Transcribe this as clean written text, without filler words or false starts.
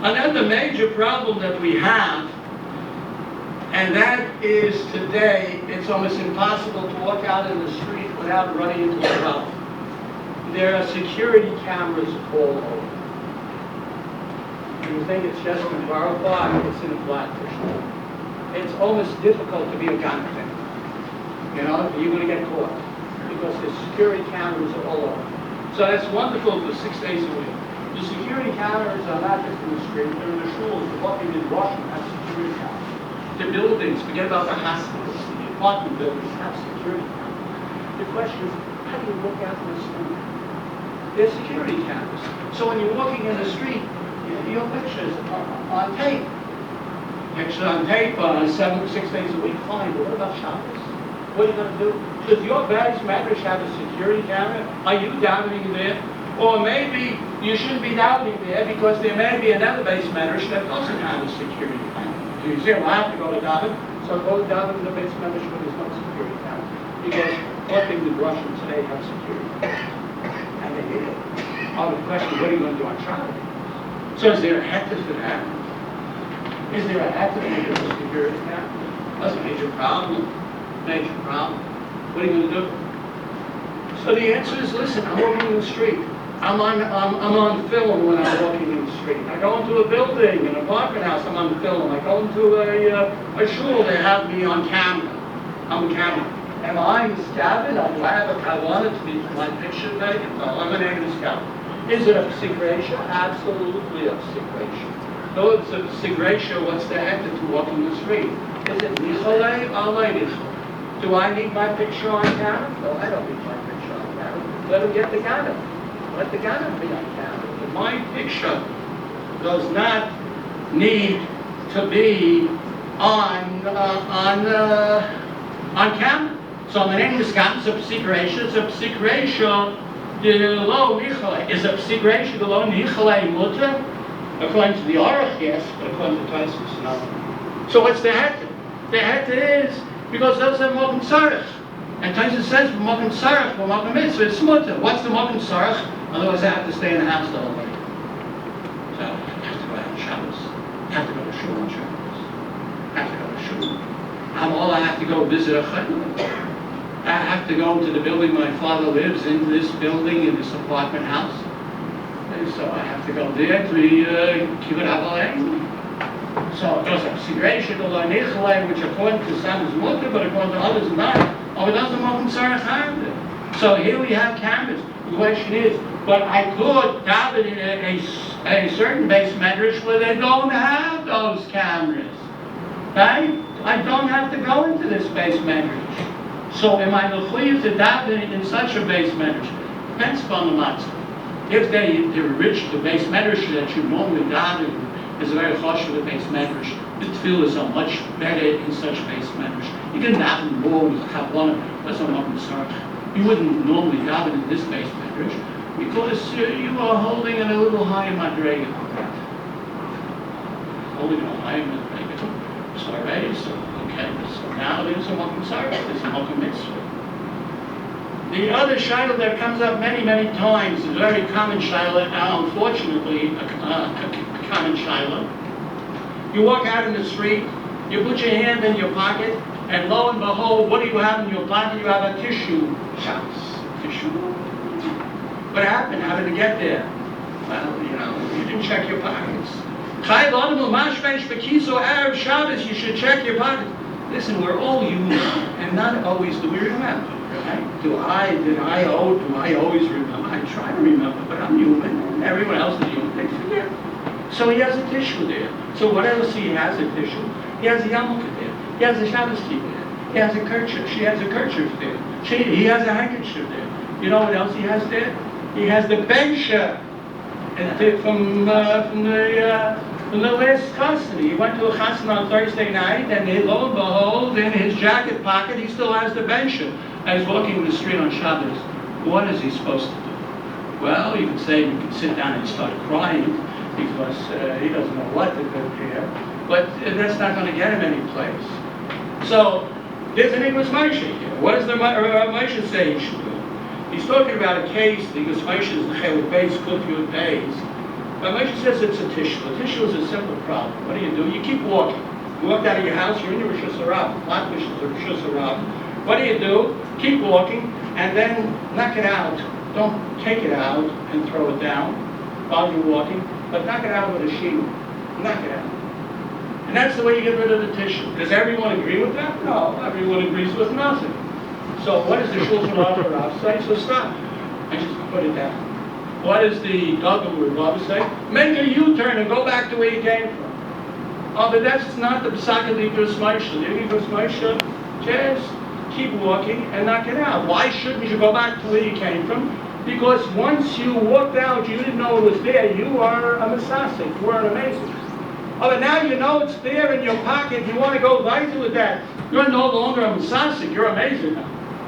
Another major problem that we have, and that is today, it's almost impossible to walk out in the street without running into a problem. There are security cameras all over. You think it's just in Borough Park, it's in Flatbush. It's almost difficult to be a gun thing. You know, you're going to get caught because the security cameras are all over. So that's wonderful for 6 days a week. The security cameras are not just in the street, they're in the schools. The walking in Washington have security cameras. The buildings, forget about the hospitals, the apartment buildings have security cameras. The question is, how do you walk out in the street? There's security cameras. So when you're walking in the street, your pictures on tape. Pictures on tape, 6 days a week, fine. But what about Shabbos? What are you going to do? Does your Bais Medrash have a security camera? Are you davening there? Or maybe you shouldn't be davening there because there may be another Bais Medrash that doesn't have a security camera. You say, well, I have to go to daven. So go to daven in the Bais Medrash where there's no security camera. Because one thing the Russians today have security cameras. And they did it. Oh, the question, what are you going to do on Shabbos? So is there a heter for that? Is there a heter for the security camera? That's a major problem. Major problem. What are you going to do? So the answer is, listen, I'm walking in the street. I'm on film when I'm walking in the street. I go into a building, an apartment house, I'm on film. I go into a shul, they have me on camera. I'm on camera. Am I misguided? I wanted to be my picture taken? No, I'm an misguided. Is it a psig-ratio? Absolutely a psig-ratio. No, it's a psig-ratio. What's the heter to walk in the street? Is it nicholei or leinichol? Do I need my picture on camera? No, I don't need my picture on camera. Let them get the gun. Let the gun be on camera. But my picture does not need to be on camera. So my name is Gam, it's a psig-ratio. It's a psig-ratio. The low nicholei is a psig-ratio. The low nicholei mutter, according to the Aruch, yes, but according to Tosfos, no. So what's the heter? The heter is because those are mokum sarach, and Tosfos says mokum sarach, mokum mitzvah, it's mutter. What's the mokum sarach? Otherwise, I have to stay in the house the whole day. So I have to go out on Shabbos. I have to go to shul on Shabbos. I have to go to shul. I have to go visit a chayim. I have to go to the building my father lives in, this building, in this apartment house. And so I have to go there to kibbut avalei. So it goes up psig-ratio, the low nicholei, which according to some is mutter, but according to others not. Oh, it doesn't mokum sarach either. So here we have cameras. The question is, but I could daven in a certain Bais Medrash where they don't have those cameras. Right? I don't have to go into this Bais Medrash. So am I mechuyev to daven in such a Bais Medrash? Depends upon the matzah. If they're rich, the Bais Medrash that you normally daven is a very harsh for the Bais Medrash. The tefillahs are much better in such Bais Medrash. You can daven more with Kabbalah, that's not mokum sarach. You wouldn't normally daven in this Bais Medrash because you are holding it a little higher madrega. Holding it a higher madrega. So already, so okay, so now there's a mokum sarach, there's a mokum mitzvah. The other shiloh that comes up many, many times is a very common shiloh, unfortunately a common shiloh. You walk out in the street, you put your hand in your pocket, and lo and behold, what do you have in your pocket? You have a tissue. Tissue. What happened? How did it get there? Well, you didn't check your pockets. Arab Shabbos, you should check your pockets. Listen, we're all human, and not always do we remember. Right? Do I always remember? I try to remember, but I'm human, and everyone else is human. They forget. So he has a tissue there. So what else he has a tissue? He has a yarmulke there. He has a Shabbos key there. He has a kerchief. She has a kerchief there. He has a handkerchief there. You know what else he has there? He has the bencher from the last custody. He went to a chassan on Thursday night, and lo and behold, in his jacket pocket, he still has the bencher. And he's walking in the street on Shabbos. What is he supposed to do? Well, you can say you can sit down and start crying because he doesn't know what to do here. But that's not going to get him any place. So there's an Irgun Moshe here. What does the Moshe say he should do? He's talking about a case, the Irgun Moshe is the Chelik Beis, Kuf Yud Beis, Rabbi Moshe says it's a tishul. A tishul is a simple problem. What do? You keep walking. You walked out of your house, you're in your Rosh Hashanah. Flatbush is a Rosh Hashanah. What do? Keep walking, and then knock it out. Don't take it out and throw it down while you're walking, but knock it out with a sheet. Knock it out. And that's the way you get rid of the tissue. Does everyone agree with that? No, everyone agrees with nothing. So what does the Shulchan Aruch Rav say? So stop and just put it down. What does the Gagam Rav say? Make a U-turn and go back to where you came from. Oh, but that's not the Psak of the Igros Moshe. The Igros Moshe, just keep walking and knock it out. Why shouldn't you go back to where you came from? Because once you walked out, you didn't know it was there. You are a Masasik. You are an amazing. Oh, but now you know it's there in your pocket. You want to go right with that. You're no longer a Masasik. You're amazing now.